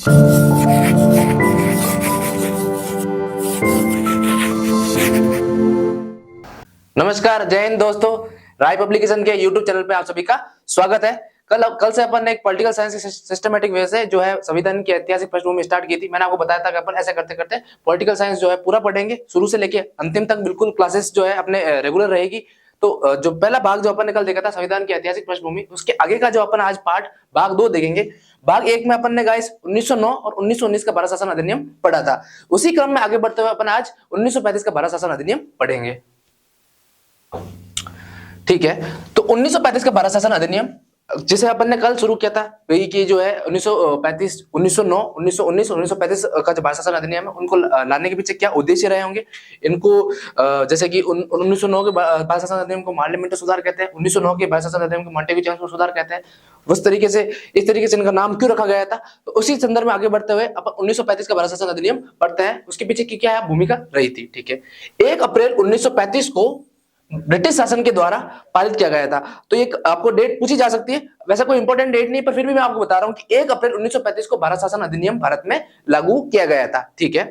नमस्कार, जय हिंद दोस्तों। राय पब्लिकेशन के यूट्यूब चैनल पे आप सभी का स्वागत है। कल से अपन ने एक पॉलिटिकल साइंस की सिस्टमेटिक वे से जो है संविधान की ऐतिहासिक पृष्ठभूमि स्टार्ट की थी। मैंने आपको बताया था कि अपन ऐसे करते करते पॉलिटिकल साइंस जो है पूरा पढ़ेंगे, शुरू से लेके अंतिम तक बिल्कुल क्लासेस जो है अपने रेगुलर रहेगी। तो जो पहला भाग जो अपन ने कल देखा था संविधान की ऐतिहासिक पृष्ठभूमि, उसके आगे का जो अपन आज पार्ट भाग 2 देखेंगे। भाग 1 में अपन ने गाइस 1909 और 1919 का भारत शासन अधिनियम पढ़ा था। उसी क्रम में आगे बढ़ते हुए अपन आज 1935 का भारत शासन अधिनियम पढ़ेंगे। ठीक है, तो 1935 का भारत शासन अधिनियम जिसे अपन ने कल शुरू किया था, वही की जो है 1935, 1909, 1919, 1935 का जो भारत शासन अधिनियम है, उनको लाने के पीछे क्या उद्देश्य रहे होंगे। इनको जैसे कि 1909 के भारत शासन अधिनियम को पार्लियामेंट्री सुधार कहते हैं, 1909 के भारत शासन अधिनियम को मॉन्टेग्यू चांसलर सुधार कहते हैं। उस तरीके से इस तरीके से इनका नाम क्यों रखा गया था, तो उसी संदर्भ में आगे बढ़ते हुए अपन 1935 का भारत शासन अधिनियम पढ़ते हैं। उसके पीछे की क्या है भूमिका रही थी। ठीक है, 1 अप्रैल 1935 को ब्रिटिश शासन के द्वारा पारित किया गया था। तो ये आपको डेट पूछी जा सकती है, वैसा कोई इंपॉर्टेंट डेट नहीं, पर फिर भी मैं आपको बता रहा हूं कि 1 अप्रैल 1935 को भारत शासन अधिनियम भारत में लागू किया गया था। ठीक है,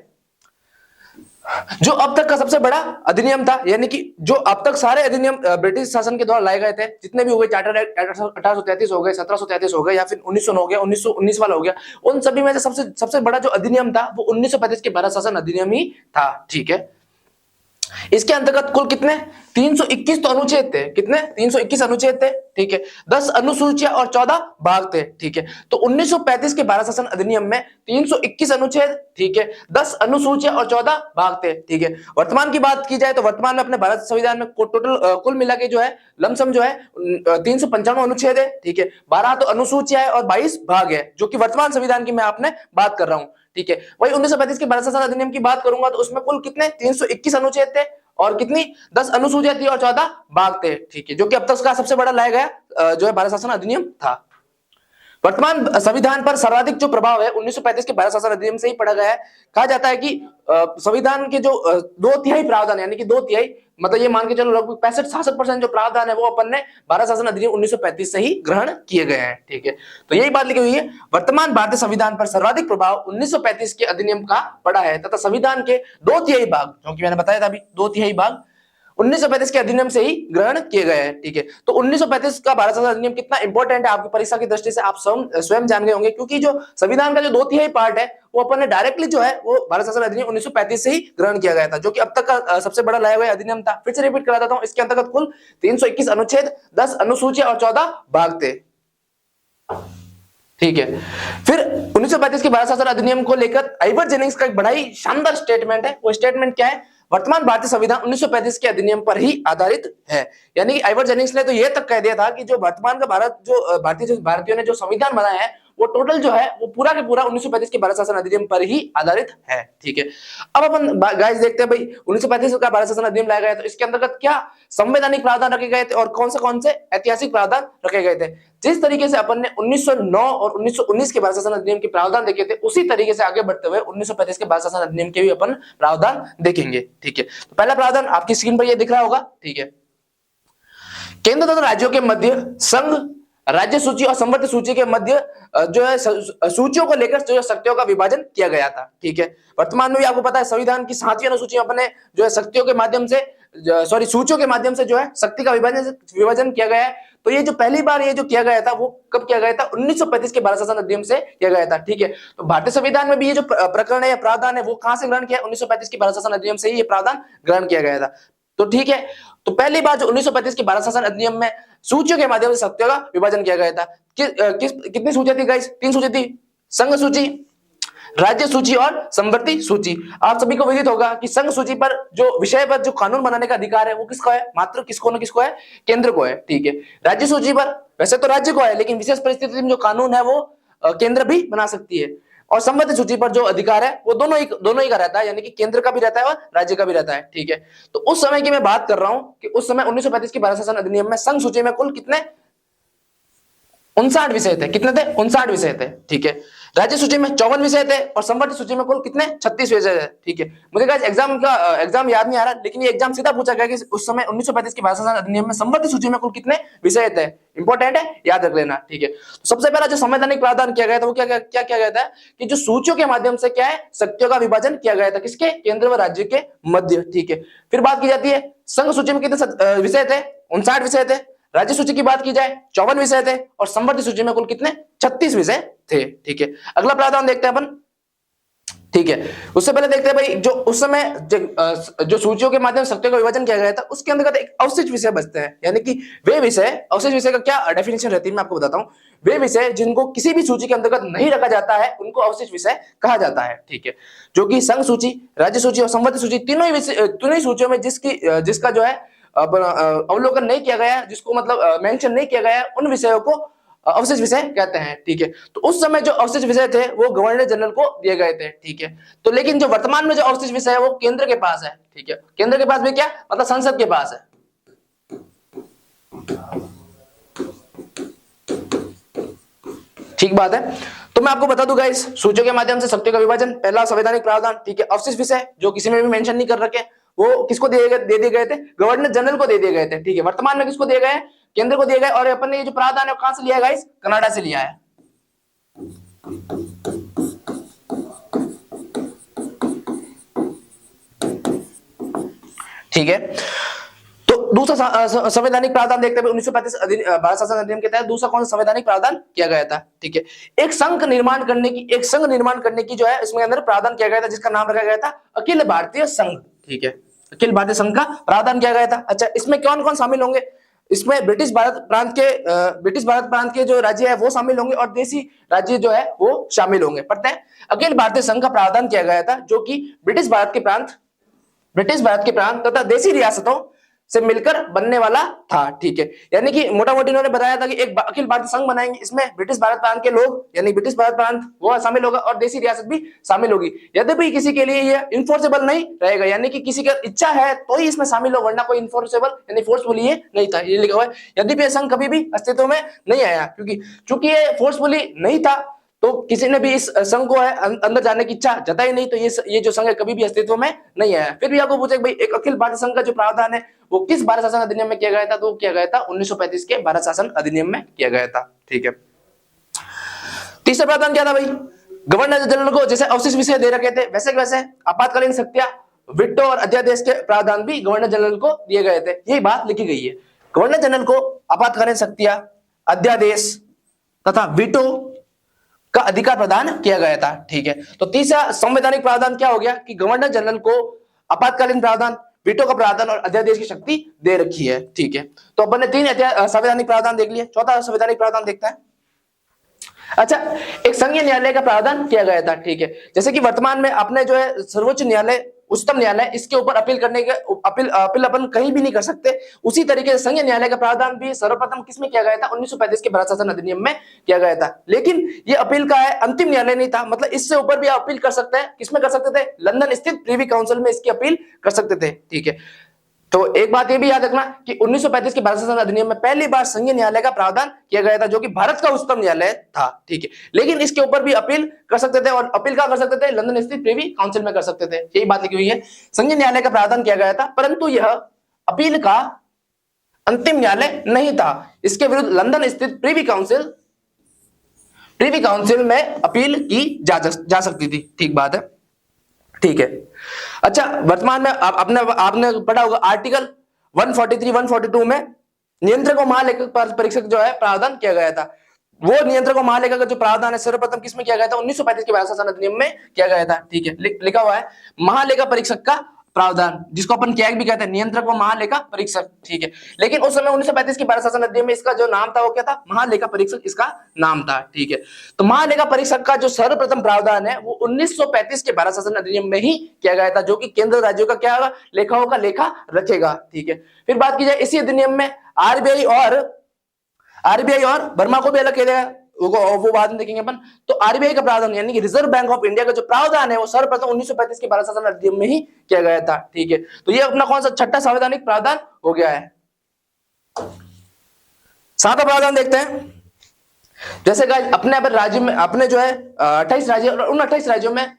जो अब तक का सबसे बड़ा अधिनियम था, यानी कि जो अब तक सारे अधिनियम ब्रिटिश शासन के द्वारा लाए गए थे, जितने भी हो गए, चार्टर एक्ट 1833 हो गए, 1733 हो गए, या फिर 1909 हो गया, 1919 वाला हो गया, उन सभी में से सबसे बड़ा जो अधिनियम था वो 1935 के भारत शासन अधिनियम ही था। ठीक है, इसके अंतर्गत कुल कितने 321 तो अनुच्छेद थे, कितने 321 अनुच्छेद थे। ठीक है, 10 अनुसूचियां और 14 भाग थे। ठीक है, तो 1935 के भारत शासन अधिनियम में 321 अनुच्छेद, ठीक है, 10 अनुसूचियां और 14 भाग थे। ठीक है, वर्तमान की बात की जाए तो वर्तमान में अपने भारत संविधान में टोटल कुल मिला के जो है लमसम जो है 395 अनुच्छेद है। ठीक है, 12 तो अनुसूचियां है और 22 भाग है, जो कि वर्तमान संविधान की मैं आपने बात कर रहा हूं। ठीक है, वही 1935 के भारत शासन अधिनियम की बात करूंगा तो उसमें कुल कितने 321 अनुच्छेद थे और कितनी 10 अनुसूचियां थी और 14 भाग थे। ठीक है, जो कि अब तक का सबसे बड़ा लाया गया जो है भारत शासन अधिनियम था। वर्तमान संविधान पर सर्वाधिक जो प्रभाव है 1935 के भारत शासन अधिनियम से ही पड़ा गया है। कहा जाता है कि संविधान के जो 2/3 प्रावधान, यानी कि 2/3 मतलब ये मान के चलो लगभग 65-66% जो प्रावधान है वो अपन ने भारत शासन अधिनियम 1935 से ही ग्रहण किए गए हैं। ठीक है, तो यही बात लिखी हुई है, वर्तमान भारतीय संविधान पर सर्वाधिक प्रभाव 1935 के अधिनियम का पड़ा है तथा संविधान के 2/3 भाग, जो कि मैंने बताया था अभी, 2/3 भाग 1935 के अधिनियम से ही ग्रहण किए गए हैं। ठीक है, तो 1935 का भारत शासन अधिनियम कितना इंपॉर्टेंट है आपकी परीक्षा की दृष्टि से आप स्वयं जान गए होंगे, क्योंकि जो संविधान का जो 2/3 पार्ट है वो अपन ने डायरेक्टली जो है वो भारत शासन अधिनियम 1935 से ही ग्रहण किया गया था, जो कि अब तक का सबसे बड़ा लाया हुआ अधिनियम था। फिर से रिपीट करा देता हूं, इसके अंतर्गत कुल 321 अनुच्छेद, 10 अनुसूचियां और 14 भाग थे। ठीक है, फिर 1935 के भारत शासन अधिनियम को लेकर आइवर जेनिंग्स का एक बड़ा ही शानदार स्टेटमेंट है। वो स्टेटमेंट क्या है, वर्तमान भारतीय संविधान 1935 के अधिनियम पर ही आधारित है। यानी कि आइवर जेनिंग्स ने तो यह तक कह दिया था कि जो वर्तमान का भारत जो भारतीयों ने जो संविधान बनाया है वो टोटल जो है वो पूरा के पूरा 1935 के भारत शासन अधिनियम पर ही आधारित है। ठीक है, अब अपन गाइस देखते हैं भाई 1935 का भारत शासन अधिनियम लाया गया तो इसके अंतर्गत क्या संवैधानिक प्रावधान रखे गए थे और कौन से ऐतिहासिक प्रावधान रखे गए थे। जिस तरीके से अपन ने 1909 और 1919 के भारत शासन अधिनियम के प्रावधान देखे थे, उसी तरीके से आगे बढ़ते हुए 1935 के भारत शासन अधिनियम के भी अपन प्रावधान देखेंगे। ठीक है, तो पहला प्रावधान आपकी स्क्रीन पर ये दिख रहा होगा। ठीक है, केंद्र तथा राज्यों के मध्य संघ, राज्य सूची और संवर्ती सूची के मध्य जो है सूचियों को लेकर जो शक्तियों का विभाजन किया गया था। ठीक है, वर्तमान में भी आपको पता है संविधान की 7वीं अनुसूची में अपने जो है शक्तियों के माध्यम से सूचियों के माध्यम से जो है शक्ति का विभाजन किया गया है। तो ये जो पहली बार ये जो किया गया था वो कब किया गया था, 1935 के भारत शासन अधिनियम से किया गया था। ठीक है, तो भारतीय संविधान में भी ये जो प्रकरण है या प्रावधान है वो कहां से ग्रहण किया, 1935 के भारत शासन अधिनियम से ही ये प्रावधान ग्रहण किया गया था। तो ठीक है, तो पहली बार जो 1935 के भारत शासन अधिनियम में सूचियों के माध्यम से शक्तियों का विभाजन किया गया था। कितनी सूचियां थी गाइस, 3 सूची थी, संघ सूची, राज्य सूची और संवर्ती सूची। आप सभी को विदित होगा कि संघ सूची पर जो विषय पर जो कानून बनाने का अधिकार है वो किसका है, मात्र किसको है, केंद्र को है। ठीक है, राज्य सूची पर वैसे तो राज्य को है, लेकिन विशेष परिस्थिति में जो कानून है वो केंद्र भी बना सकती है। और संवर्ती सूची पर जो अधिकार है वो दोनों ही का रहता है, यानी कि केंद्र का भी रहता है और राज्य का भी रहता है। ठीक है, तो उस समय की मैं बात कर रहा हूं कि उस समय 1935 की भारत शासन अधिनियम में संघ सूची में कुल कितने 59 विषय थे, कितने थे 59 विषय थे। ठीक है, राज्य सूची में 54 विषय थे और संवर्धित सूची में कुल कितने 36 विषय थे। ठीक है, मुझे गाइस एग्जाम याद नहीं आ रहा, लेकिन ये एग्जाम सीधा पूछा गया कि उस समय 1935 के भारत शासन अधिनियम में संवर्धित सूची में कुल कितने विषय थे। इंपॉर्टेंट है, याद रख लेना। ठीक है, तो सबसे पहला जो संवैधानिक प्रावधान किया गया था वो क्या किया गया था कि जो सूचियों के माध्यम से क्या है शक्तियों का विभाजन किया गया था, किसके, केंद्र व राज्य के मध्य। ठीक है, फिर बात की जाती है संघ सूची में कितने विषय थे, 59 विषय थे। राज्य सूची की बात की जाए 54 विषय थे और संवर्धित सूची में कुल कितने 36 विषय थे। ठीक है, अगला प्रावधान देखते हैं अपन। ठीक है, उससे पहले देखते हैं भाई जो उस समय जो सूचियों के माध्यम से शक्तियों का विभाजन किया गया था उसके अंतर्गत एक अवशिष्ट विषय बचते हैं, यानी कि वे विषय, अवशिष्ट विषय का क्या डेफिनेशन रहती है मैं आपको बताता हूं। वे विषय जिनको किसी भी सूची के अंतर्गत नहीं रखा जाता है उनको अवशिष्ट विषय कहा जाता है। ठीक है, जो कि संघ सूची, राज्य सूची और संवर्धित सूची तीनों ही सूचियों में जिसका जो है अवलोकन नहीं किया गया, जिसको मतलब मेंशन नहीं किया गया, उन विषयों को अवशिष्ट विषय कहते हैं। ठीक है, तो उस समय जो अवशिष्ट विषय थे वो गवर्नर जनरल को दिए गए थे। ठीक है, तो लेकिन जो वर्तमान में जो अवशिष्ट विषय है वो केंद्र के पास है। ठीक है, केंद्र के पास भी क्या मतलब संसद के पास है। ठीक बात है, तो मैं आपको बता दूं गाइस, सूचियों के माध्यम से शक्तियों का विभाजन, पहला संवैधानिक प्रावधान। ठीक है, अवशिष्ट विषय जो किसी में भी मेंशन नहीं कर रखे वो किसको दे दिए गए थे, गवर्नर जनरल को दे दिए गए थे। ठीक है, वर्तमान में किसको दिए गए, केंद्र को दिए गए। और अपन ने ये जो प्रावधान है वो कहां से लिया है गाइस, कनाडा से लिया है। ठीक है, तो दूसरा संवैधानिक प्रावधान देखते हैं 1935 भारत शासन अधिनियम के तहत दूसरा कौन सा संवैधानिक प्रावधान किया गया था। ठीक है, एक संघ निर्माण करने की जो है इसमें अंदर प्रावधान किया गया था जिसका नाम रखा गया था अखिल भारतीय संघ। ठीक है, अखिल भारतीय संघ का प्रावधान किया गया था। अच्छा, इसमें कौन कौन शामिल होंगे, इसमें ब्रिटिश भारत प्रांत के जो राज्य है वो शामिल होंगे और देशी राज्य जो है वो शामिल होंगे। पढ़ते हैं, अखिल भारतीय संघ का प्रावधान किया गया था जो कि ब्रिटिश भारत के प्रांत तथा देशी रियासतों से मिलकर बनने वाला था। ठीक है, यानी कि मोटा मोटी इन्होंने बताया था कि एक अखिल भारतीय संघ बनाएंगे, इसमें ब्रिटिश भारत प्रांत के लोग यानी ब्रिटिश भारत प्रांत वो शामिल होगा और देशी रियासत भी शामिल होगी। यद्यपि किसी के लिए ये इन्फोर्सेबल नहीं रहेगा, यानी कि किसी का इच्छा है तो ही इसमें शामिल हो, वरना कोई इन्फोर्सेबल यानी फोर्सफुली ये नहीं था, ये लिखा हुआ है। यद्यपि ये संघ कभी भी अस्तित्व में नहीं आया, क्योंकि चूंकि ये फोर्सफुली नहीं था तो किसी ने भी इस संघ को है अंदर जाने की इच्छा जताई नहीं, तो ये जो संघ है कभी भी अस्तित्व में नहीं आया। फिर भी आपको पूछे भाई एक अखिल भारतीय संघ का जो प्रावधान है वो किस भारत शासन अधिनियम में किया गया था, तो किया गया था 1935 के भारत शासन अधिनियम में किया गया था। ठीक है, तीसरा प्रावधान क्या था भाई, गवर्नर जनरल को जैसे अवशिष्ट विषय दे रखे थे वैसे आपातकालीन शक्तियां, विटो और अध्यादेश के प्रावधान भी गवर्नर जनरल को दिए गए थे। यही बात लिखी गई है, गवर्नर जनरल को आपातकालीन शक्तियां, अध्यादेश तथा विटो का अधिकार प्रदान किया गया था। ठीक है, तो तीसरा संवैधानिक प्रावधान क्या हो गया कि गवर्नर जनरल को आपातकालीन प्रावधान, वीटो का प्रावधान और अध्यादेश की शक्ति दे रखी है। ठीक है, तो अपन ने तीन संवैधानिक प्रावधान देख लिए, चौथा संवैधानिक प्रावधान देखते हैं। अच्छा, एक संघीय न्यायालय का प्रावधान किया गया था। ठीक है, जैसे कि वर्तमान में अपने जो है सर्वोच्च न्यायालय, उच्चतम न्यायालय, इसके ऊपर अपील करने के अपील अपन कहीं भी नहीं कर सकते, उसी तरीके से संघीय न्यायालय का प्रावधान भी सर्वप्रथम किसमें किया गया था, 1935 के भारत शासन अधिनियम में किया गया था। लेकिन ये अपील का है अंतिम न्यायालय नहीं था, मतलब इससे ऊपर भी आप अपील कर सकते हैं। किसमें कर सकते थे, लंदन स्थित प्रीवी काउंसिल में इसकी अपील कर सकते थे। ठीक है, तो एक बात ये भी याद रखना कि 1935 के भारत शासन अधिनियम में पहली बार संघीय न्यायालय का प्रावधान किया गया था जो कि भारत का उच्चतम न्यायालय था। ठीक है, लेकिन इसके ऊपर भी अपील कर सकते थे और अपील का कर सकते थे, लंदन स्थित प्रीवी काउंसिल में कर सकते थे। यही बात लिखी हुई है, संघीय न्यायालय का प्रावधान किया गया था परंतु यह अपील का अंतिम न्यायालय नहीं था। इसके विरुद्ध लंदन स्थित प्रीवी काउंसिल में अपील की जा सकती थी। ठीक बात है, ठीक है। अच्छा, वर्तमान में आपने पढ़ा होगा आर्टिकल 143 142 में नियंत्रक और महालेखक परीक्षक जो है प्रावधान किया गया था। वो नियंत्रक और महालेखक का जो प्रावधान है सर्वप्रथम किसमें किया गया था, 1935 के भारत शासन अधिनियम में किया गया था। ठीक है, लिखा हुआ है महालेखा परीक्षक का प्रावधान, जिसको अपन कैग भी कहते हैं, नियंत्रक व महालेखा परीक्षक। ठीक है, लेकिन उस समय 1935 के भारत शासन अधिनियम में इसका जो नाम था वो क्या था, महालेखा परीक्षक इसका नाम था। ठीक है, तो महालेखा परीक्षक का जो सर्वप्रथम प्रावधान है वो 1935 के भारत शासन अधिनियम में ही किया गया था, जो कि केंद्र राज्यों का क्या होगा, लेखाओं का लेखा रखेगा। ठीक है, फिर बात की जाए इसी अधिनियम में आरबीआई और बर्मा को भी अलग किया जाएगा, वो बाद में देखेंगे अपन। तो आरबीआई का प्रावधान यानी कि रिजर्व बैंक ऑफ इंडिया का जो प्रावधान है वो सर्वप्रथम 1935 के भारत शासन अधिनियम में ही किया गया था। ठीक है, तो ये अपना कौन सा छठा संवैधानिक प्रावधान हो गया है। सातवां प्रावधान देखते हैं, जैसे गाइस अपने अब राज्य में अपने जो है 28 राज्य और उन 28 राज्यों में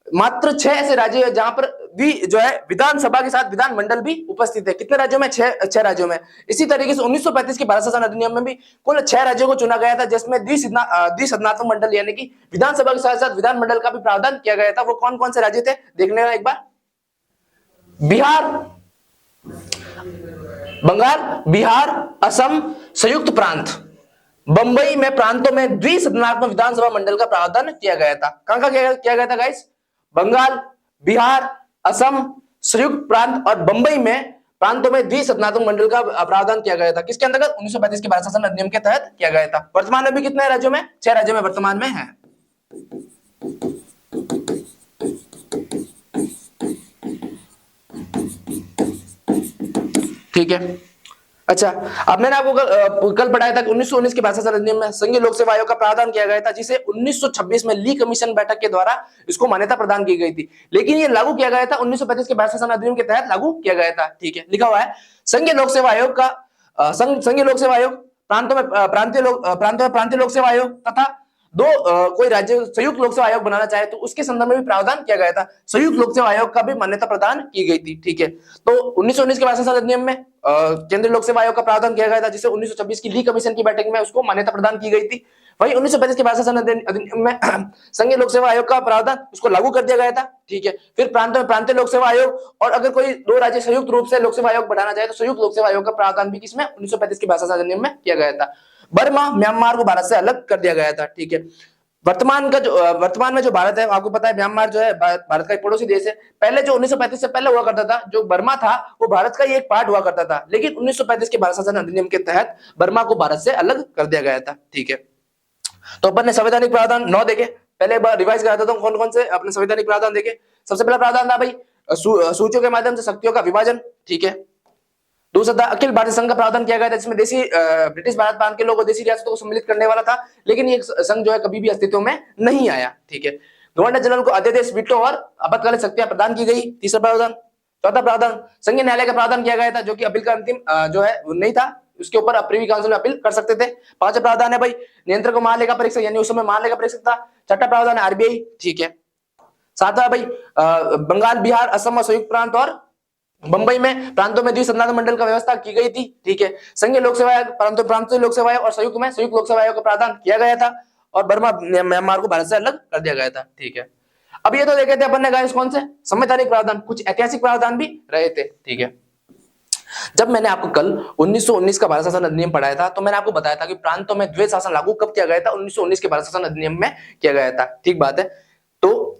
मात्र 6 ऐसे राज्य है जहां पर भी जो है विधानसभा के साथ विधानमंडल भी उपस्थित है। कितने राज्यों में? 6 राज्यों में। इसी तरीके से 1935 के भारत शासन अधिनियम में भी कुल 6 राज्यों को चुना गया था, जिसमें द्विसदनात्मक मंडल यानी कि विधानसभा के साथ साथ विधानमंडल का भी प्रावधान किया गया था। वो कौन कौन से राज्य थे देखने का एक बार। बिहार, बंगाल, बिहार, असम, संयुक्त प्रांत। बंबई में प्रांतों में द्विसदनात्मक विधानसभा मंडल का प्रावधान किया गया था। कहां का किया गया था गाइस? बंगाल, बिहार, असम, संयुक्त प्रांत और बंबई में प्रांतों में द्विसदनात्मक मंडल का प्रावधान किया गया था। किसके अंतर्गत? 1935 के भारत शासन अधिनियम के तहत किया गया था। वर्तमान में भी कितने राज्यों में? 6 राज्यों में वर्तमान में है। ठीक है। अच्छा, अब मैंने आपको कल पढ़ाया था कि 1919 के भारत शासन अधिनियम में संघीय लोक सेवा आयोग का प्रावधान किया गया था, जिसे 1926 में ली कमीशन बैठक के द्वारा इसको मान्यता प्रदान की गई थी। लेकिन ये लागू किया गया था 1935 के भारत शासन अधिनियम के तहत लागू किया गया था। ठीक है, लिखा हुआ है संघीय लोक सेवा आयोग का संघीय लोक सेवा आयोग प्रांतों में प्रांतीय लोक सेवा आयोग तथा कोई राज्य संयुक्त लोक सेवा आयोग बनाना चाहे तो उसके संदर्भ में भी प्रावधान किया गया था। संयुक्त लोक सेवा आयोग का भी मान्यता प्रदान की गई थी। ठीक है, तो 1919 के भारत शासन अधिनियम में केंद्रीय लोक सेवा आयोग का प्रावधान किया गया था, जिसे 1926 की ली कमीशन की बैठक में उसको मान्यता प्रदान की गई थी। वही 1935 के भारत शासन अधिनियम में संघीय लोक सेवा आयोग का प्रावधान उसको लागू कर दिया गया था। ठीक है, फिर प्रांतों में प्रांतीय लोक सेवा आयोग, और अगर कोई 2 राज्य संयुक्त रूप से लोक सेवा आयोग बढ़ाना चाहे तो संयुक्त लोक सेवा आयोग का प्रावधान भी किसमें? 1935 के भारत शासन अधिनियम में किया गया था। बर्मा, म्यांमार को भारत से अलग कर दिया गया था। ठीक है, वर्तमान में जो भारत है, आपको पता है म्यांमार जो है भारत का एक पड़ोसी देश है। पहले जो 1935 से पहले हुआ करता था, जो बर्मा था वो भारत का ही एक पार्ट हुआ करता था, लेकिन 1935 के भारत शासन अधिनियम के तहत बर्मा को भारत से अलग कर दिया गया था। ठीक है, तो अपन ने संवैधानिक प्रावधान 9 देखे। पहले एक बार रिवाइज करा देता हूं कौन कौन से अपने संवैधानिक प्रावधान देखे। सबसे पहला प्रावधान था भाई सूचियों के माध्यम से शक्तियों का विभाजन। ठीक है, दूसरा था अखिल भारतीय संघ का प्रावधान किया गया था, जिसमें ब्रिटिश भारत प्रांत के लोगों देशी रियासतों को सम्मिलित करने वाला था, लेकिन ये संघ जो है कभी भी अस्तित्व में नहीं आया। ठीक है, गवर्नर जनरल को अध्यादेश, वीटो और आपातकालीन शक्तियां प्रदान की गई। तीसरा प्रावधान। चौथा प्रावधान संघीय न्यायालय का प्रावधान किया गया था, जो कि अपील का अंतिम जो है वो नहीं था, उसके ऊपर प्रीवी काउंसिल में अपील कर सकते थे। पांचवा प्रावधान है भाई नियंत्रक को महालेखा परीक्षक, यानी उस समय महालेखा परीक्षक था। छठा प्रावधान है आरबीआई। ठीक है, सातवां भाई बंगाल, बिहार, असम और संयुक्त प्रांत और बंबई में प्रांतों में द्विसदनात्मक मंडल का व्यवस्था की गई थी। ठीक है, संघीय लोक सेवा आयोग, प्रांतीय लोक सेवा आयोग और संयुक्त में संयुक्त लोक सेवा आयोग का प्रावधान किया गया था, और बर्मा, म्यांमार को भारत से अलग कर दिया गया था। ठीक है, अब ये तो देखे थे अपन ने गाइस कौन से संवैधानिक प्रावधान, कुछ ऐतिहासिक प्रावधान भी रहे थे। ठीक है, जब मैंने आपको कल 1919 का भारत शासन अधिनियम पढ़ाया था, तो मैंने आपको बताया था कि प्रांतों में द्वैध शासन लागू कब किया गया था? 1919 के भारत शासन अधिनियम में किया गया था। ठीक बात है, तो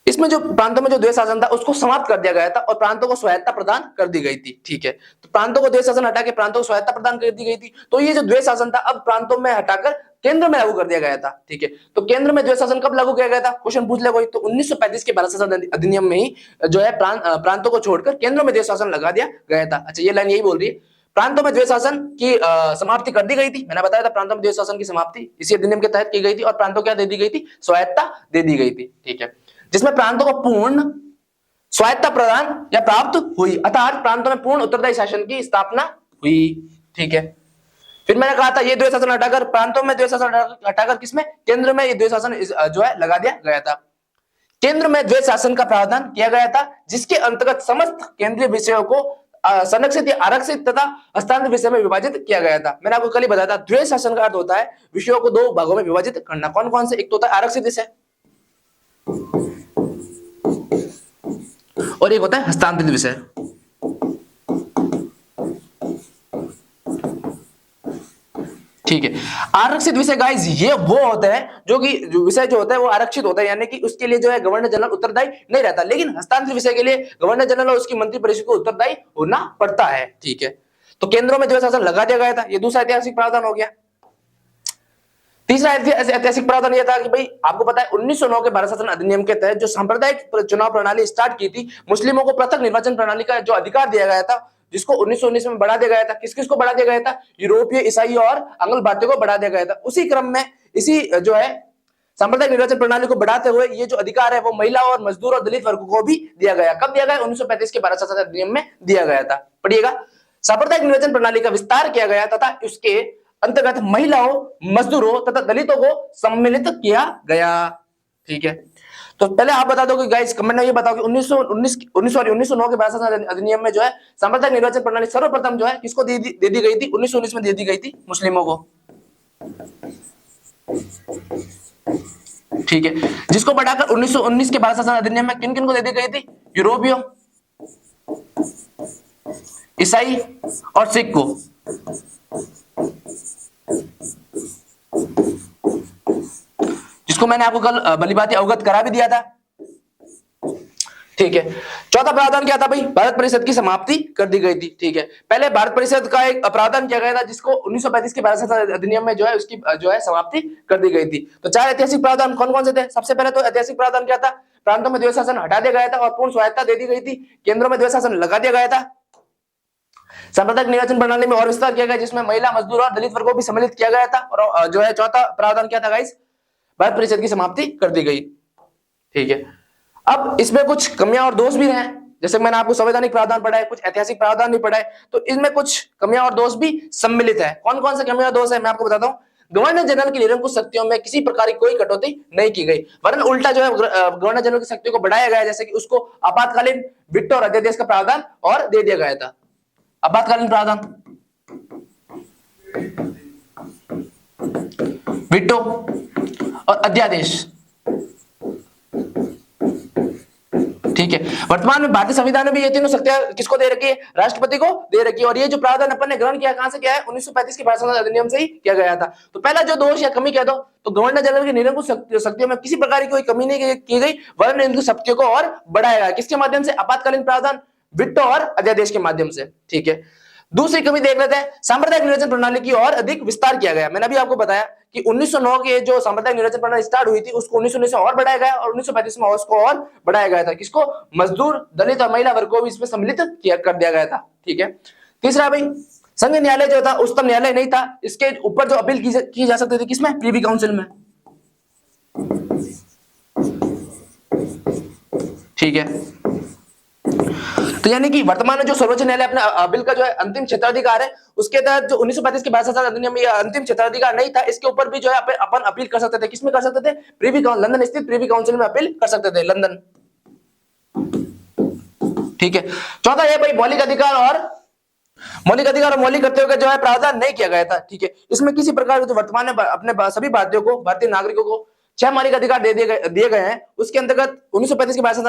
इसमें जो प्रांतों में जो द्वैध शासन था उसको समाप्त कर दिया गया था और प्रांतों को स्वायत्ता प्रदान कर दी गई थी। ठीक है, तो प्रांतों को द्वैध शासन हटा के प्रांतों को स्वायत्ता प्रदान कर दी गई थी। तो ये जो द्वैध शासन था अब प्रांतों में हटाकर केंद्र में लागू कर दिया गया था। ठीक है, तो केंद्र में द्वैध शासन कब लागू किया गया था? क्वेश्चन पूछ ले कोई, तो 1935 के भारत शासन अधिनियम में ही जो है प्रांतों को छोड़कर केंद्र में द्वैध शासन लगा दिया गया था। अच्छा, ये लाइन यही बोल रही है प्रांतों में द्वैध शासन की समाप्ति कर दी गई थी। मैंने बताया था प्रांतों में द्वैध शासन की समाप्ति इसी अधिनियम के तहत की गई थी, और प्रांतों को क्या दे दी गई थी? स्वायत्ता दे दी गई थी। ठीक है, जिसमें प्रांतों को पूर्ण स्वायत्ता प्रदान या प्राप्त हुई, अर्थात प्रांतों में पूर्ण उत्तरदायी शासन की स्थापना हुई। ठीक है, फिर मैंने कहा था ये द्वैध शासन हटाकर प्रांतों में द्वैध शासन हटाकर किसमें? केंद्र में ये द्वैध शासन जो है लगा दिया गया था। केंद्र में द्वैध शासन का प्रावधान किया गया था, जिसके अंतर्गत समस्त केंद्रीय विषयों को संरक्षित या आरक्षित तथा हस्तांतरित विषय में विभाजित किया गया था। मैंने आपको कल ही बताया था द्वैध शासन का अर्थ होता है विषयों को 2 भागों में विभाजित करना। कौन कौन से? एक तो होता है आरक्षित विषय और एक होता है हस्तांतरित विषय। ठीक है, आरक्षित विषय गाइस ये वो होते हैं जो कि विषय जो होता है वो आरक्षित होता है, यानी कि उसके लिए जो है गवर्नर जनरल उत्तरदायी नहीं रहता, लेकिन हस्तांतरित विषय के लिए गवर्नर जनरल और उसकी मंत्रिपरिषद को उत्तरदायी होना पड़ता है। ठीक है, तो केंद्रों में जो शासन लगा दिया गया था, ये दूसरा ऐतिहासिक प्रावधान हो गया। तीसरा ऐतिहासिक प्रावधान यह था कि भाई आपको पता है 1909 के भारत शासन अधिनियम के तहत जो सांप्रदायिक चुनाव प्रणाली स्टार्ट की थी, मुस्लिमों को पृथक निर्वाचन प्रणाली का जो अधिकार दिया गया था, जिसको 1919 में बढ़ा दिया गया था। किस किस को बढ़ा दिया गया था? यूरोपीय, ईसाई और आंग्ल भारतीयों को बढ़ा दिया गया था। उसी क्रम में इसी जो है सांप्रदायिक निर्वाचन प्रणाली को बढ़ाते हुए ये जो अधिकार है वो महिला और मजदूर और दलित वर्ग को भी दिया गया। कब दिया गया? 1935 के भारत शासन अधिनियम में दिया गया था। पढ़िएगा, सांप्रदायिक निर्वाचन प्रणाली का विस्तार किया गया तथा उसके अंतर्गत महिलाओं, मजदूरों तथा दलितों को सम्मिलित किया गया। ठीक है, तो पहले आप बता दो कि गाइस कमेंट में ये बताओ कि 1909 के भारत शासन अधिनियम में जो है सांप्रदायिक निर्वाचन प्रणाली सर्वप्रथम जो है किसको दे दी गई थी? 1919 में दे दी गई थी मुस्लिमों को। ठीक है, जिसको बढ़ाकर 1919 के भारत शासन अधिनियम में किन किन को दे दी गई थी? यूरोपियों, ईसाई और सिख को। जिसको मैंने आपको कल भलीभांति अवगत करा भी दिया था। ठीक है, चौथा प्रावधान क्या था भाई? भारत परिषद की समाप्ति कर दी गई थी। ठीक है, पहले भारत परिषद का एक प्रावधान किया गया था जिसको 1935 के भारत शासन अधिनियम में जो है उसकी जो है समाप्ति कर दी गई थी। तो चार ऐतिहासिक प्रावधान कौन कौन से थे? सबसे पहले तो ऐतिहासिक प्रावधान क्या था? प्रांतों में द्वैध शासन हटा दिया गया था और पूर्ण स्वायत्तता दे दी गई थी। केंद्रों में द्वैध शासन लगा दिया गया था। सांप्रदायिक निर्वाचन प्रणाली में और विस्तार किया गया जिसमें महिला, मजदूर और दलित वर्ग को भी सम्मिलित किया गया था। और जो है चौथा प्रावधान क्या था गाइस? भारत परिषद की समाप्ति कर दी गई। ठीक है, अब इसमें कुछ कमियां और दोष भी रहे, जैसे मैंने आपको संवैधानिक प्रावधान पढ़ा है, कुछ ऐतिहासिक प्रावधान भी पढ़ा है, तो इसमें कुछ कमियां और दोष भी सम्मिलित है। कौन कौन से कमियां और दोष है मैं आपको बताता हूं। गवर्नर जनरल की निरंकुश शक्तियों में किसी प्रकार की कोई कटौती नहीं की गई, वरन उल्टा जो है गवर्नर जनरल की शक्तियों को बढ़ाया गया, जैसे कि उसको आपातकालीन वित्त और अध्यादेश का प्रावधान और दे दिया गया था। आपातकालीन प्रावधान, विटो और अध्यादेश। ठीक है, वर्तमान में भारतीय संविधान में भी ये तीनों शक्तियां किसको दे रखी है? राष्ट्रपति को दे रखी है। और ये जो प्रावधान अपन ने ग्रहण किया कहां से किया है? 1935 के भारत संविधान अधिनियम से ही किया गया था। तो पहला जो दोष या कमी कह दो तो गवर्नर जनरल की निरंकुश शक्तियों में किसी प्रकार की कोई कमी नहीं की गई, वरन इनकी शक्तियों को और बढ़ाया गया। किसके माध्यम से? आपातकालीन प्रावधान, वित्त और अध्यादेश के माध्यम से। ठीक है, दूसरी कमी देख लेते हैं, सांप्रदायिक निर्वाचन प्रणाली की और अधिक विस्तार किया गया। मैंने अभी आपको बताया कि 1909 के जो सांप्रदायिक निर्वाचन प्रणाली स्टार्ट हुई थी उसको 1919 से और बढ़ाया गया और 1935 में उसको और बढ़ाया गया था। किसको? मजदूर, दलित और महिला वर्ग को भी इसमें सम्मिलित कर दिया गया था। ठीक है, तीसरा भाई, संघ न्यायालय जो था उच्चतम न्यायालय नहीं था, इसके ऊपर जो अपील की जा सकती थी किसमें? प्रीवी काउंसिल में। ठीक है, तो यानी कि वर्तमान में जो सर्वोच्च न्यायालय अपने बिल का जो है अंतिम क्षेत्राधिकार है, उसके तहत जो 1935 के भारत शासन अधिनियम में अंतिम क्षेत्राधिकार नहीं था, इसके ऊपर भी जो है अपन अपील कर सकते थे। किसमें कर सकते थे? प्रीवी काउंसिल, लंदन स्थित प्रीवी काउंसिल में अपील कर सकते थे, लंदन। ठीक है, चौथा है भाई मौलिक अधिकार और मौलिक कर्तव्यों का जो है प्रावधान नहीं किया गया था। ठीक है, इसमें किसी प्रकार जो वर्तमान में अपने सभी भारतीयों को, भारतीय नागरिकों को 6 मौलिक अधिकार दिए गए हैं। उसके अंतर्गत 1935 के भारत शासन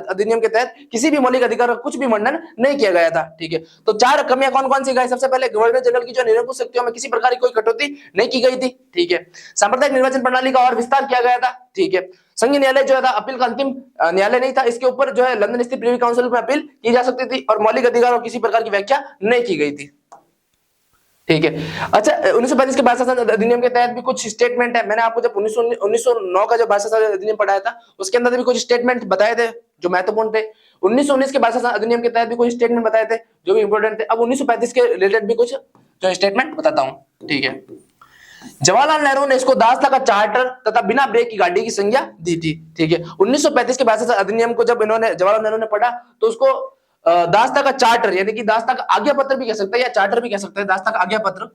अधिनियम के तहत किसी भी मौलिक अधिकार का कुछ भी वर्णन नहीं किया गया था। ठीक है, तो 4 कमियां कौन कौन सी गाय? सबसे पहले गवर्नर जनरल की जो निरंकुश शक्तियों में किसी प्रकार की कोई कटौती नहीं की गई थी। ठीक है, सांप्रदायिक निर्वाचन प्रणाली का और विस्तार किया गया था। ठीक है, संघीय न्यायालय जो था अपील का अंतिम न्यायालय नहीं था, इसके ऊपर जो है लंदन स्थित प्रीवी काउंसिल में अपील की जा सकती थी और मौलिक अधिकारों की किसी प्रकार की व्याख्या नहीं की गई थी। ठीक है, अच्छा 1935 के भारत शासन अधिनियम के तहत भी कुछ स्टेटमेंट है। मैंने आपको जब 1909 का जो भारत शासन अधिनियम पढ़ाया था उसके अंदर भी कुछ स्टेटमेंट बताए थे जो महत्वपूर्ण थे। 1919 के भारत शासन अधिनियम के तहत भी कुछ स्टेटमेंट बताए थे जो भी इंपॉर्टेंट थे। अब 1935 के रिलेटेड भी कुछ जो स्टेटमेंट बताता हूं। ठीक है, जवाहरलाल नेहरू ने इसको दासता का चार्टर तथा बिना ब्रेक की गाड़ी की संज्ञा दी थी। ठीक है, 1935 के भारत शासन अधिनियम को जब इन्होंने जवाहरलाल नेहरू ने पढ़ा तो उसको दासता का चार्टर यानी कि दासता का आज्ञा पत्र भी कह सकते हैं या चार्टर भी कह सकते हैं। दासता का आज्ञा पत्र,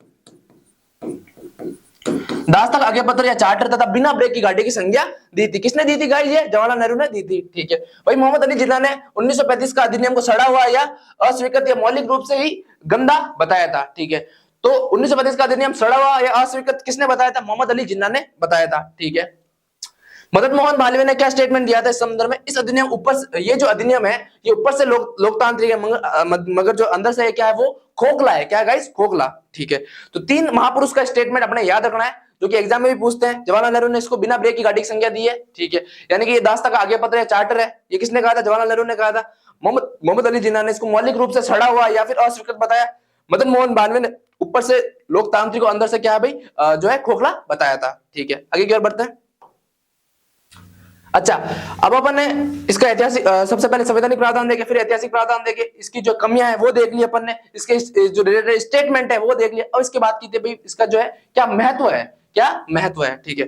दासता का आज्ञा पत्र या चार्टर तथा बिना ब्रेक की गाड़ी की संज्ञा दी थी। किसने दी थी गाइस? ये जवाहरलाल नेहरू ने दी थी। ठीक है, भाई मोहम्मद अली जिन्ना ने 1935 का अधिनियम को सड़ा हुआ या अस्वीकृत या मौलिक रूप से ही गंदा बताया था। ठीक है, तो 1935 का अधिनियम सड़ा हुआ या अस्वीकृत किसने बताया था? मोहम्मद अली जिन्ना ने बताया था। ठीक है, मदन मोहन मालवीय ने क्या स्टेटमेंट दिया था इस संदर्भ में? इस अधिनियम ऊपर ये जो अधिनियम है ये ऊपर से लोकतांत्रिक है मगर जो अंदर से क्या है वो खोखला है। क्या गाइस? खोखला। ठीक है, तो 3 महापुरुष का स्टेटमेंट अपने याद रखना है जो कि एग्जाम में भी पूछते हैं। जवाहरलाल नेहरू ने इसको बिना ब्रेक की गाड़ी की संज्ञा दी है। ठीक है, यानी कि ये दास्ता का आज्ञा पत्र या चार्टर है। ये किसने कहा था? जवाहरलाल नेहरू ने कहा था। मोहम्मद अली जिन्ना ने इसको मौलिक रूप से सड़ा हुआ या फिर अस्वीकृत बताया। मदन मोहन मालवीय ने ऊपर से लोकतांत्रिक और अंदर से क्या है भाई जो है खोखला बताया था। ठीक है, आगे की ओर बढ़ते हैं। अच्छा, अब अपन ने इसका ऐतिहासिक सबसे पहले संवैधानिक प्रावधान देखे, फिर ऐतिहासिक प्रावधान देखे, इसकी जो कमियां है वो देख ली अपन ने, इसके जो रिलेटेड स्टेटमेंट है वो देख लिया। और इसके बाद की थी भाई इसका जो है क्या महत्व है, क्या महत्व है। ठीक है,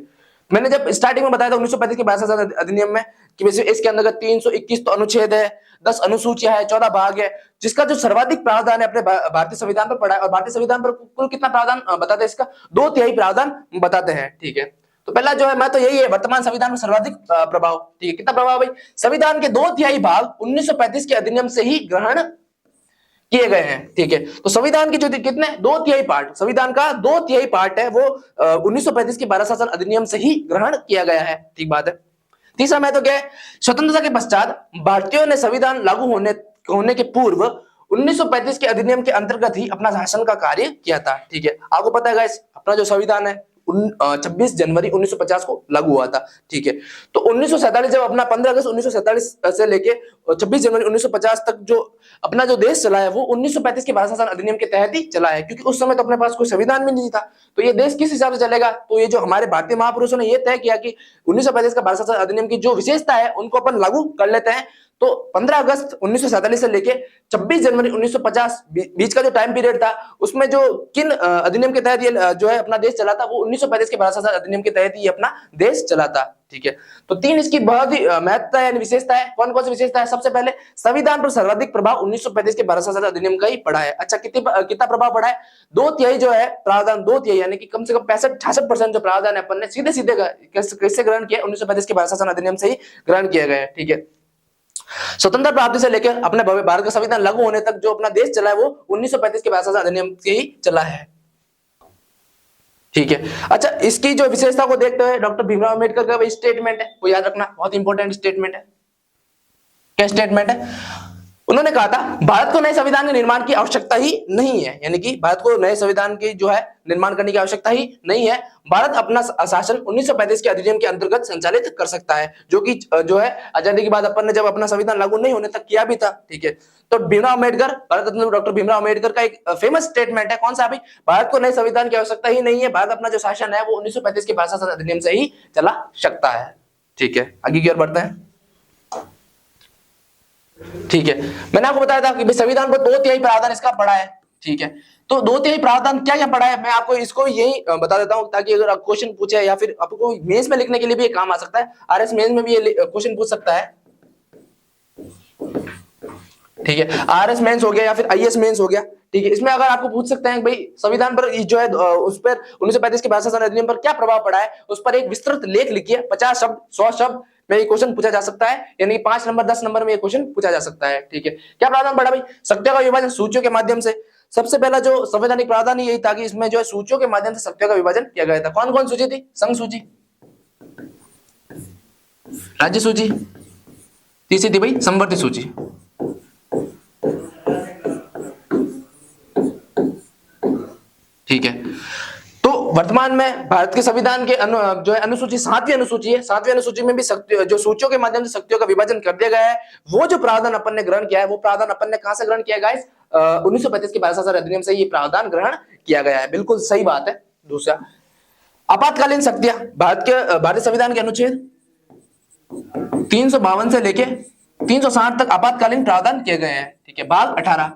मैंने जब स्टार्टिंग में बताया था 1935 के भारत शासन अधिनियम में कि वैसे इसके अंतर्गत 321 तो अनुच्छेद है, 10 अनुसूचियां है, 14 भाग है, जिसका जो सर्वाधिक प्रावधान है अपने भारतीय संविधान पर पड़ा है। और भारतीय संविधान पर कुल कितना प्रावधान बताते हैं इसका? 2/3 प्रावधान बताते हैं। ठीक है, तो पहला जो है मैं तो यही है, वर्तमान संविधान में सर्वाधिक प्रभाव। ठीक है, कितना प्रभाव भाई? संविधान के 2/3 भाग 1935 के अधिनियम से ही ग्रहण किए गए हैं। ठीक है, तो संविधान के जो कितने 2/3 पार्ट, संविधान का 2/3 पार्ट है वो 1935 के भारत शासन अधिनियम से ही ग्रहण किया गया है। ठीक बात है। तीसरा महत्व क्या है? स्वतंत्रता के पश्चात भारतीयों ने संविधान लागू होने के पूर्व 1935 के अधिनियम के अंतर्गत ही अपना शासन का कार्य किया था। ठीक है, आपको पता है गाइस, अपना जो संविधान है 26 जनवरी 1950 को लागू हुआ था। ठीक है, तो 1947 जब अपना 15 अगस्त 1947 से लेके 26 जनवरी 1950 तक जो अपना जो देश चला है वो 1935 के भारत शासन अधिनियम के तहत ही चला है, क्योंकि उस समय तो अपने पास कोई संविधान भी नहीं था। तो ये देश किस हिसाब से चलेगा? तो ये जो हमारे भारतीय महापुरुषों ने ये तय किया कि 1935 का भारत शासन अधिनियम की जो विशेषता है उनको अपन लागू कर लेते हैं। तो 15 अगस्त 1947 से लेके 26 जनवरी 1950 बीच का जो टाइम पीरियड था, उसमें जो किन अधिनियम के तहत ये जो है अपना देश चला था, वो 1935 के भारत शासन अधिनियम के तहत ही अपना देश चला था। ठीक है, तो 3 इसकी बहुत ही महत्ता है, विशेषता है। कौन कौन सी विशेषता है? सबसे पहले संविधान पर सर्वाधिक प्रभाव 1935 के भारत शासन अधिनियम का ही पड़ा है। अच्छा, कितना प्रभाव पड़ा है? 2/3 जो है प्रावधान, 2/3 यानी कि कम से कम 65-66% जो प्रावधान है अपन ने सीधे सीधे कैसे ग्रहण किया? 1935 के भारत शासन अधिनियम से ही ग्रहण किया गया है। ठीक है, स्वतंत्रता प्राप्ति से लेकर अपने भारत का संविधान लागू होने तक जो अपना देश चला है वो 1935 के भारत शासन अधिनियम से ही चला है। ठीक है, अच्छा, इसकी जो विशेषता को देखते हुए डॉक्टर भीमराव अम्बेडकर का स्टेटमेंट है, वो याद रखना, बहुत इंपॉर्टेंट स्टेटमेंट है। क्या स्टेटमेंट है? उन्होंने कहा था भारत को नए संविधान के निर्माण की आवश्यकता ही नहीं है, यानी कि भारत को नए संविधान की जो है निर्माण करने की आवश्यकता ही नहीं है। भारत अपना शासन 1935 के अधिनियम के अंतर्गत संचालित कर सकता है, जो कि जो है आजादी के बाद अपन ने जब अपना संविधान लागू नहीं होने तक किया भी था। ठीक है, तो भीमराव अम्बेडकर, भारत रत्न डॉक्टर भीमराव अम्बेडकर का एक फेमस स्टेटमेंट है। कौन सा? अभी भारत को नए संविधान की आवश्यकता ही नहीं है, भारत अपना जो शासन है वो 1935 के भारत शासन अधिनियम से ही चला सकता है। ठीक है, आगे की ओर बढ़ते हैं। ठीक है, मैंने आपको बताया था कि संविधान को 2/3 प्रावधान इसका पड़ा है। ठीक है, तो 2/3 प्रावधान क्या क्या पड़ा है, मैं आपको इसको यही बता देता हूं, ताकि अगर आप क्वेश्चन पूछे या फिर आपको मेंस में लिखने के लिए भी ये काम आ सकता है, आरएस मेंस में भी ये क्वेश्चन पूछ सकता है। ठीक है, आरएस मेंस हो गया या फिर आईएएस मेंस हो गया। ठीक है, इसमें अगर आपको पूछ सकते हैं भाई संविधान पर जो है उस पर 1935 के भारत शासन अधिनियम पर क्या प्रभाव पड़ा है, उस पर एक विस्तृत लेख लिखिए, 50 शब्द 100 शब्द में ये क्वेश्चन पूछा जा सकता है, यानी कि 5 नंबर 10 नंबर में ये क्वेश्चन पूछा जा सकता है। ठीक है, क्या प्रावधान पड़ा भाई? सत्यों का विभाजन सूचियों के माध्यम से। सबसे पहला जो संवैधानिक प्रावधान यही था कि इसमें जो है सूचियों के माध्यम से सत्यों का विभाजन किया गया था। कौन कौन सूची थी? संघ सूची, राज्य सूची, तीसरी थी भाई संवर्ती सूची। ठीक है, तो वर्तमान में भारत के संविधान के जो है अनुसूची 7वीं अनुसूची है, 7वीं अनुसूची में भी जो सूचियों के माध्यम से शक्तियों का विभाजन कर दिया गया है। वो जो प्रावधान अपन ने ग्रहण किया है, वो प्रावधान अपन ने कहां से ग्रहण किया है गाइस? 1935 के भारत शासन अधिनियम से ये प्रावधान ग्रहण किया गया है। बिल्कुल सही बात है। दूसरा, आपातकालीन शक्तियां, भारतीय संविधान के अनुच्छेद 352 से लेके 360 तक आपातकालीन प्रावधान किए गए हैं। ठीक है, भाग 18।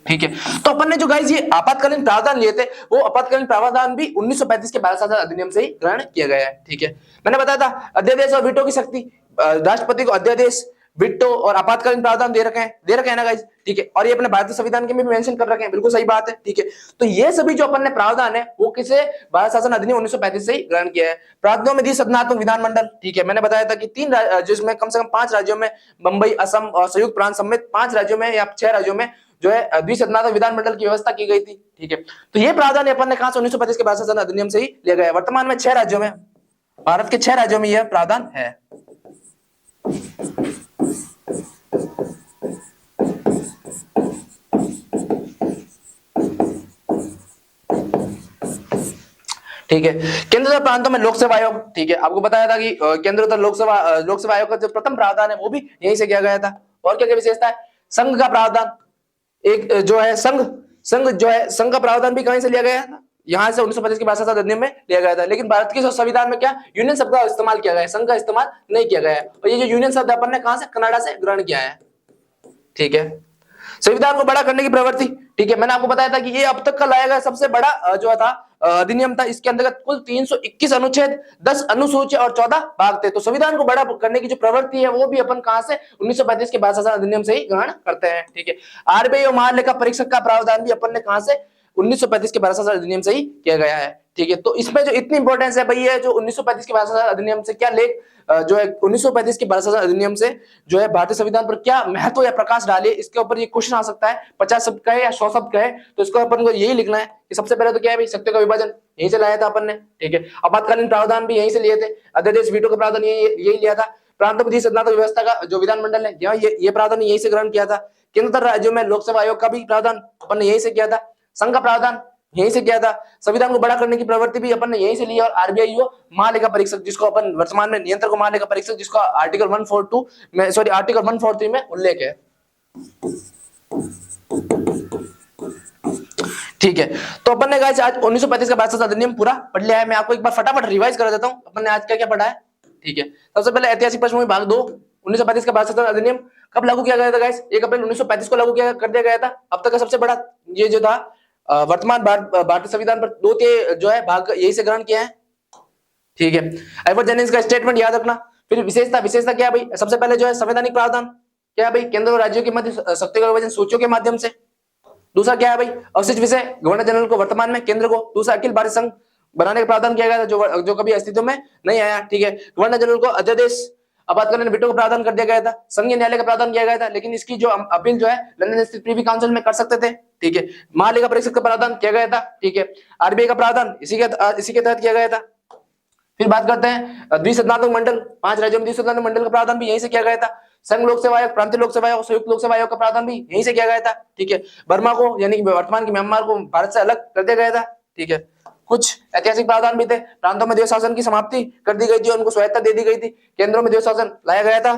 ठीक है, तो अपन ने जो गाइस ये आपातकालीन प्रावधान लिए थे, वो आपातकालीन प्रावधान भी 1935 के भारत शासन अधिनियम से ही ग्रहण किया गया है। ठीक है, मैंने बताया था अध्यादेश और वीटो की शक्ति, राष्ट्रपति को अध्यादेश, वीटो और आपातकालीन प्रावधान दे रखे हैं ना गाइस। ठीक है, और ये अपने भारतीय संविधान के में भी मेंशन कर रखे हैं। बिल्कुल सही बात है। ठीक है, तो ये सभी जो अपन ने प्रावधान है वो किसे? भारत शासन अधिनियम 1935 से ही ग्रहण किया है। प्रावधानों में सदनात्मक विधानमंडल। ठीक है, मैंने बताया था कि 3 जिसमें कम से कम 5 राज्यों में, मुंबई, असम और संयुक्त प्रांत समेत 5 राज्यों में या 6 राज्यों में जो है द्विसदनात्मक विधानमंडल की व्यवस्था की गई थी। ठीक है, तो ये प्रावधान अपन ने कहां से? 1935 के भारत शासन अधिनियम से ही लिया गया है। वर्तमान में 6 राज्यों में, भारत के 6 राज्यों में यह प्रावधान है। ठीक है, केंद्र और प्रांतों में लोक सेवा आयोग। ठीक है, आपको बताया था कि केंद्र और लोक सेवा आयोग का जो प्रथम प्रावधान है वो भी यहीं से किया गया था। और क्या क्या विशेषता है? संघ का प्रावधान, एक जो है संघ का प्रावधान भी कहां से लिया गया था? यहां से 1935 के भारत शासन अधिनियम में लिया गया था। लेकिन भारत के संविधान में क्या यूनियन शब्द का इस्तेमाल किया गया है, संघ का इस्तेमाल नहीं किया गया है। और ये जो यूनियन शब्द अपन ने कहां से? कनाडा से ग्रहण किया है। ठीक है, संविधान को बड़ा करने की प्रवृत्ति, ठीक है। मैंने आपको बताया था कि ये अब तक का लाया गया सबसे बड़ा जो था अधिनियम था। इसके अंतर्गत कुल 321 अनुच्छेद, 10 अनुसूची और 14 भाग थे। तो संविधान को बड़ा करने की जो प्रवृत्ति है वो भी अपन कहां से 1935 के भारत शासन अधिनियम से ही ग्रहण करते हैं, ठीक है। आरबीआई और महालेखा परीक्षक का प्रावधान भी अपन ने कहां से 1935 के भारत शासन अधिनियम से ही किया गया है, ठीक है। तो इसमें जो इतनी इंपॉर्टेंस है भाई, ये जो 1935 के भारत शासन अधिनियम से क्या लेख जो है 1935 के भारत शासन अधिनियम से जो है भारतीय संविधान पर क्या महत्व या प्रकाश डाले, इसके ऊपर ये क्वेश्चन आ सकता है। 50 शब्द का है या 100 शब्द का है, तो इसको अपन को यही लिखना है कि सबसे पहले तो क्या है भाई, शक्तियों का विभाजन यहीं से लाया था अपन ने, ठीक है। आपातकालीन प्रावधान भी यहीं से लिए थे, अध्यादेश वीटो का प्रावधान यही लिया था। प्रांत विधि स्नातक व्यवस्था का जो विधानमंडल है ये प्रावधान यहीं से ग्रहण किया था। केंद्र राज्यों में लोकसेवा आयोग का भी प्रावधान अपन ने यहीं से किया था। संघ का प्रावधान यहीं से किया था। संविधान को बड़ा करने की प्रवृत्ति भी अपन ने यहीं से लिया। और आरबीआई वो महालेखा परीक्षक, जिसको अपन वर्तमान में नियंत्रक महालेखा परीक्षक, जिसका आर्टिकल 142 में आर्टिकल 143 में उल्लेख है, ठीक है। तो अपन ने गाइस आज 1935 का भारत शासन अधिनियम पूरा पढ़ लिया है। मैं आपको एक बार फटाफट रिवाइज कर देता हूं अपन ने आज क्या क्या पढ़ा है, ठीक है। सबसे पहले ऐतिहासिक पृष्ठभूमि भाग 2, 1935 का भारत शासन अधिनियम कब लागू किया गया था गाइस? 1 अप्रैल 1935 को लागू कर दिया गया था। अब तक का सबसे बड़ा ये जो था वर्तमान भारतीय संविधान पर 2 जो है भाग यही से ग्रहण किया है, ठीक है। एडवर्ड जेनिंग्स का स्टेटमेंट याद रखना। फिर विशेषता क्या है भाई? सबसे पहले जो है संवैधानिक प्रावधान क्या है भाई? केंद्र और राज्यों के मध्य शक्तियों का विभाजन सूचियों के माध्यम से। दूसरा क्या है भाई? अवशिष्ट विषय गवर्नर जनरल को वर्तमान में केंद्र को। दूसरा अखिल भारतीय संघ बनाने का प्रावधान किया गया था जो कभी अस्तित्व में नहीं आया, ठीक है। गवर्नर जनरल को अध्यादेश आपातकालीन वीटो का प्रावधान कर दिया गया था। संघीय न्यायालय का प्रावधान किया गया था, लेकिन इसकी जो अपील जो है लंदन स्थित प्रीवी काउंसिल में कर सकते थे, ठीक है। महालेखा परीक्षक का प्रावधान किया गया था, ठीक है। आरबीआई का प्रावधान इसी के तहत किया गया था। फिर बात करते हैं द्विसदनात्मक मंडल, 5 राज्यों में द्विसदनात्मक मंडल का प्रावधान भी यहीं से किया गया था। संघ लोक सेवा आयोग, प्रांतीय लोक सेवा आयोग, संयुक्त लोक सेवा आयोग का प्रावधान भी यहीं से किया गया था, ठीक है। बर्मा को यानी कि वर्तमान की म्यांमार को भारत से अलग कर दिया गया था, ठीक है। कुछ ऐतिहासिक प्रावधान भी थे। प्रांतों में द्वैध शासन की समाप्ति कर दी गई थी, उनको स्वायत्ता दे दी गई थी। केंद्रों में द्वैध शासन लाया गया था।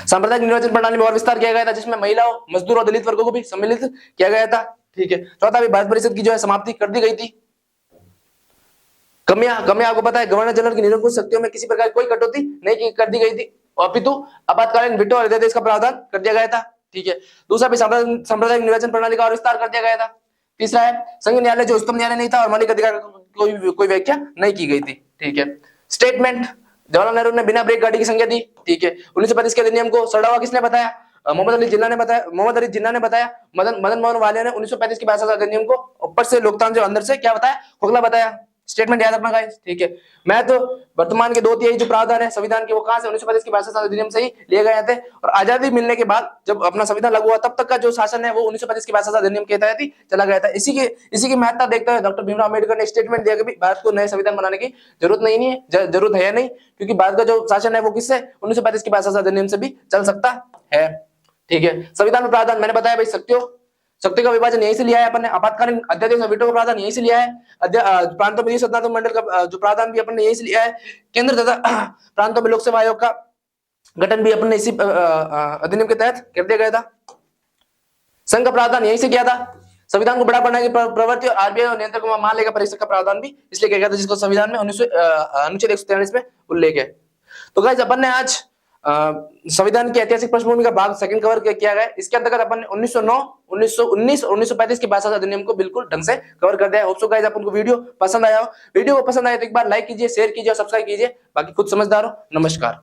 सांप्रदायिक निर्वाचन प्रणाली में और विस्तार किया गया था, जिसमें महिलाओं, मजदूर और दलित वर्गों को भी सम्मिलित किया गया था, ठीक है। चौथा भी भारत परिषद की जो है समाप्ति कर दी गई थी। कमियां आपको पता है, गवर्नर जनरल की निरंकुश शक्तियों में किसी प्रकार कोई कटौती नहीं कर दी गई थी, अपितु आपातकालीन वीटो और अध्यादेश का प्रावधान कर दिया गया था, ठीक है। दूसरा भी सांप्रदायिक निर्वाचन प्रणाली का और विस्तार कर दिया गया था। तीसरा है संघ न्यायालय जो उच्चतम न्यायालय नहीं था और मौलिक अधिकार कोई व्याख्या नहीं की गई थी, ठीक है। स्टेटमेंट, जवाहरलाल नेहरू ने बिना ब्रेक गाड़ी की संज्ञा दी, ठीक है। 1935 के अधिनियम को सड़ावा किसने बताया? मोहम्मद अली जिन्ना ने बताया। मदन मोहन वालिया ने 1935 के भाषा अधिनियम को ऊपर से लोकतांत्रिक जो अंदर से क्या बताया? खोखला बताया। स्टेटमेंट याद रखना गाइस, ठीक है। मैं तो वर्तमान के 2/3 जो प्रावधान है संविधान के वो कहां से 1935 के भाषा अधिनियम से ही लिए गए थे। और आजादी मिलने के बाद जब अपना संविधान लागू हुआ तब तक का जो शासन है वो 1935 के भाषा अधिनियम के तहत ही चला गया था। इसी की महत्ता देखते हुए डॉक्टर भीमराव अम्बेडकर ने स्टेटमेंट दिया कि भारत को नए संविधान बनाने की जरूरत है नहीं, क्योंकि भारत का जो शासन है वो किससे 1935 के भाषा अधिनियम से भी चल सकता है, ठीक है। संविधान में प्रावधान मैंने बताया भाई, शक्ति का विभाजन यहीं से लिया है अपन ने। आपातकालीन अध्यादेश और वीटो का प्रावधान यहीं से लिया है। प्रांतों में द्विसदनात्मक मंडल का जो प्रावधान भी अपन ने यहीं से लिया है। केंद्र तथा प्रांतों में लोक सेवा आयोग का गठन भी अपन ने इसी अधिनियम के तहत कर दिया गया था। संघ का प्रावधान यहीं से किया था। संविधान को बड़ा बनाने की प्रवृत्ति और आरबीआई और नियंत्रक महालेखा परीक्षक का प्रावधान भी इसलिए किया गया था, जिसको संविधान में अनुच्छेद 143 में उल्लेख है। तो गाइस अपन ने आज संविधान की ऐतिहासिक पृष्ठभूमि का भाग सेकंड कवर किया गया। इसके अंतर्गत अपन ने 1909, 1919 और 1935 के भाषा अधिनियम को बिल्कुल ढंग से कवर कर दिया। होप सो गाइस आपको वीडियो पसंद आया हो। वीडियो को पसंद आया तो एक बार लाइक कीजिए, शेयर कीजिए और सब्सक्राइब कीजिए। बाकी खुद समझदार हो। नमस्कार।